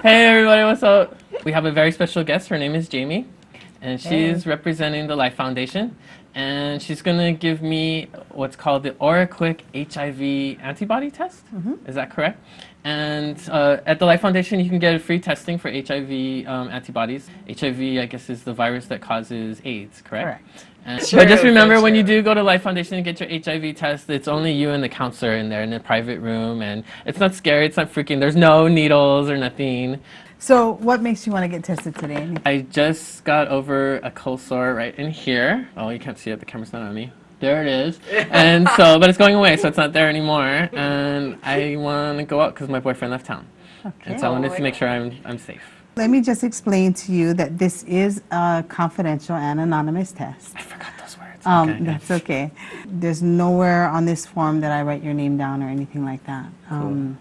Hey everybody, what's up? We have a very special guest. Her name is Jamie, and she's representing the Life Foundation, and she's gonna give me what's called the OraQuick HIV antibody test. Is that correct? And at the Life Foundation, you can get free testing for HIV antibodies. HIV, I guess, is the virus that causes AIDS, correct? But just remember, when you do go to Life Foundation and get your HIV test, it's only you and the counselor in there in a private room, and it's not scary, it's not freaking, there's no needles or nothing. So what makes you want to get tested today? I just got over a cold sore right in here. Oh, you can't see it, the camera's not on me. There it is. And so, but it's going away, so it's not there anymore. And I want to go out because my boyfriend left town. Okay. And so I wanted to make sure I'm safe. Let me just explain to you that this is a confidential and anonymous test. I forgot those words. Okay. That's okay. There's nowhere on this form that I write your name down or anything like that. Cool.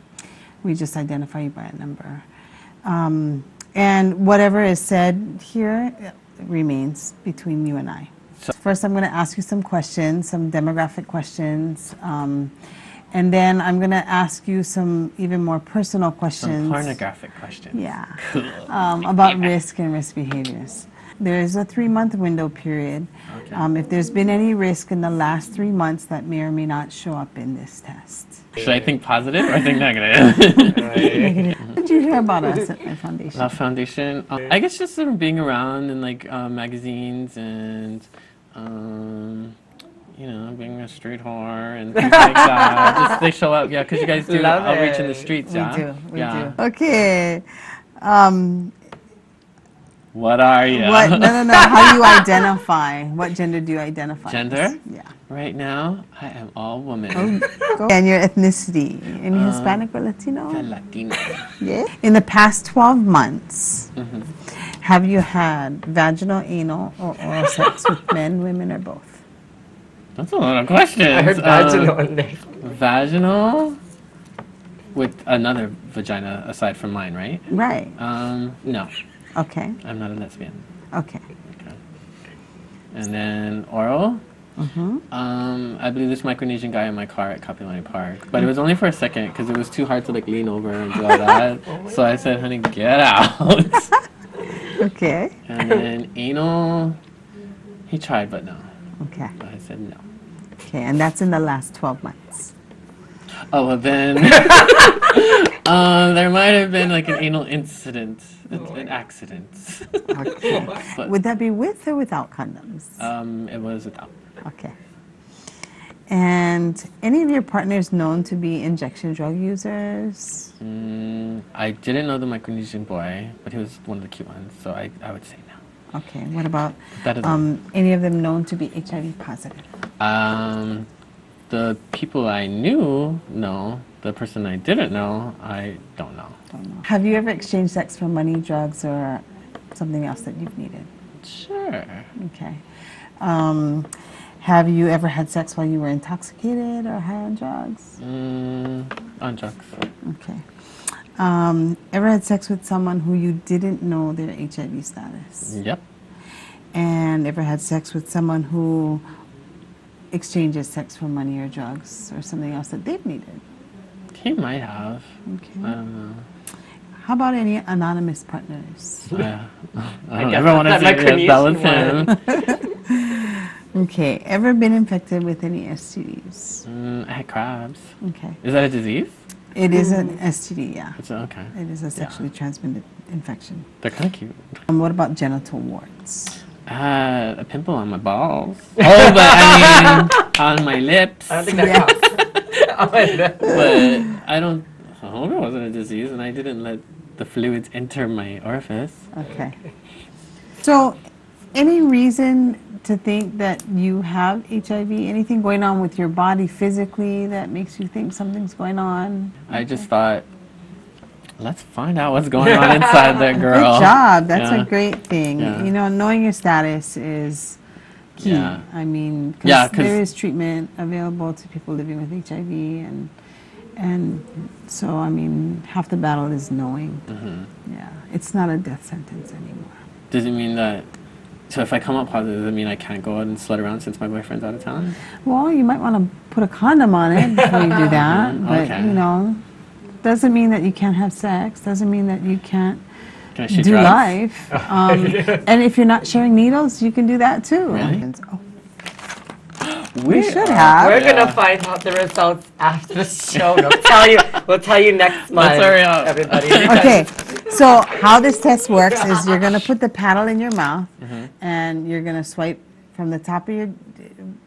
We just identify you by a number. And whatever is said here remains between you and I. So first, I'm going to ask you some questions, some demographic questions. And then I'm going to ask you some even more personal questions. Some pornographic questions. Yeah. Cool. About risk and risk behaviors. There is a 3-month window period. Okay. If there's been any risk in the last 3 months, that may or may not show up in this test. Should I think positive or think negative? Negative. What did you hear about us at my foundation? La Foundation? I guess just sort of being around in like magazines and you know, being a street whore and things like that. Just, they show up, yeah, because you guys do outreach in the streets, yeah? We do. Okay. What are you? No. How do you identify? What gender do you identify? Gender? As? Yeah. Right now, I am all woman. And your ethnicity? Any Hispanic or Latino? Latino. Yeah. In the past 12 months, have you had vaginal, anal, or oral sex with men, women, or both? That's a lot of questions. I heard vaginal in there. Vaginal with another vagina aside from mine, right? Right. No. Okay. I'm not a lesbian. Okay. And then oral. I believe this Micronesian guy in my car at Kapilani Park, but it was only for a second because it was too hard to like lean over and do all that. So I said, "Honey, get out." Okay. And then anal, he tried, but no. Okay. But I said no. Okay, and that's in the last 12 months. Oh, well then, there might have been like an anal incident, an accident. Okay. But, would that be with or without condoms? It was without. Okay. And any of your partners known to be injection drug users? I didn't know the Micronesian boy, but he was one of the cute ones, so I would say no. Okay. What about That is any of them known to be HIV positive? The people I knew, no. The person I didn't know, I don't know. Have you ever exchanged sex for money, drugs, or something else that you've needed? Sure. Okay. Have you ever had sex while you were intoxicated or high on drugs? On drugs. Okay. Ever had sex with someone who you didn't know their HIV status? Yep. And ever had sex with someone who exchanges sex for money or drugs or something else that they've needed? He might have. Okay. I don't know. How about any anonymous partners? I don't ever want to say that was him. Okay. Ever been infected with any STDs? I had crabs. Okay. Is that a disease? It is an STD, yeah. It's okay. It is a sexually transmitted infection. They're kind of cute. What about genital warts? A pimple on my balls. Oh, but I mean, on my lips. I don't think that counts. But I hope it wasn't a disease, and I didn't let the fluids enter my orifice. Okay. So, any reason to think that you have HIV? Anything going on with your body physically that makes you think something's going on? I just thought, let's find out what's going on inside that girl. Good job. That's a great thing. Yeah. You know, knowing your status is key. Yeah. I mean, Yeah, because there is treatment available to people living with HIV, and so, I mean, half the battle is knowing. Yeah. It's not a death sentence anymore. Does it mean that So if I come out positive, does that mean I can't go out and slut around since my boyfriend's out of town? Well, you might want to put a condom on it before you do that. But, Okay. you know, doesn't mean that you can't have sex. Doesn't mean that you can't Can I shoot do drugs? life. And if you're not sharing needles, you can do that too. Really? Oh, We should have. We're Yeah. gonna find out the results after the show. We'll tell you next month. hurry up. Everybody. Okay, so how this test works is you're gonna put the paddle in your mouth, and you're gonna swipe from the top of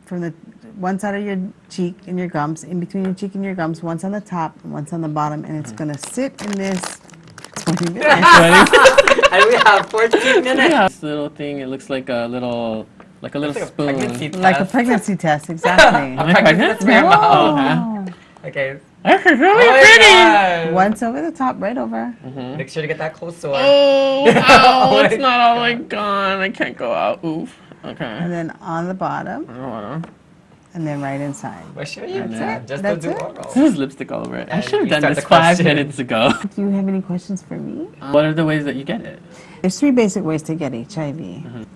from the one side of your cheek and your gums, in between your cheek and your gums, once on the top and once on the bottom, and it's gonna sit in this 20 minutes. And we have 14 minutes. Yeah. This little thing, it looks like a little spoon. Like a pregnancy test, exactly. Am I pregnant? Oh. Okay. This is really Oh my pretty. God. Once over the top, right over. Make sure to get that close sore. Oh, Oh it's my not all the way gone. I can't go out. Oof. Okay. And then on the bottom, and then right inside. We're sure you That's can. it. Just That's don't do it. oral. There's lipstick all over it. I And should have you done start this the 5 question. minutes ago. Do you have any questions for me? What are the ways that you get it? There's 3 basic ways to get HIV.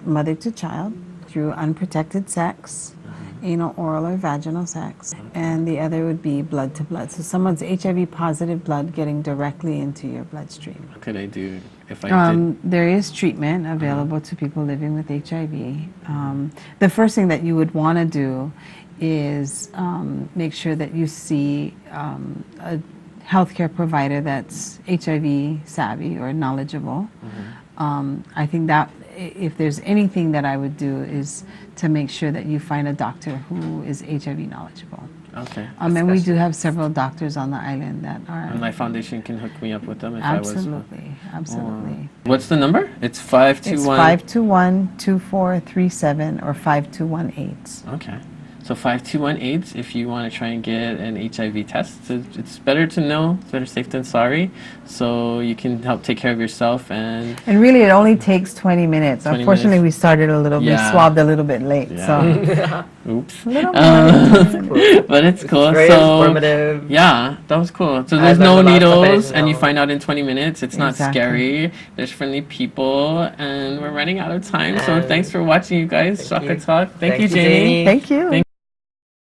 Mother to child, through unprotected sex, anal, oral, or vaginal sex. And the other would be blood to blood. So someone's HIV positive blood getting directly into your bloodstream. What could I do if I did? There is treatment available to people living with HIV. The first thing that you would want to do is make sure that you see a healthcare provider that's HIV savvy or knowledgeable. I think that if there's anything that I would do is to make sure that you find a doctor who is HIV knowledgeable. Okay. And we do have several doctors on the island that are. And my foundation can hook me up with them if I was. Absolutely. What's the number? It's 521. It's 521-2437 or 5218. Okay. So 5218 if you want to try and get an HIV test. So it's better to know. It's better safe than sorry. So you can help take care of yourself and And really, it only takes 20 minutes. 20 Unfortunately, minutes. we started a little bit, Yeah. swabbed a little bit late. Yeah. So oops. a little more. But it's cool. Very So informative. yeah, that was cool. So I there's no learned a lot from it, needles, and you no. find out in 20 minutes. It's not Exactly. scary. There's friendly people, and we're running out of time. So And thanks for watching, you guys. thank Shaka you. Talk. Thank you, Thank you, Jamie. Jamie. Thank you. Thank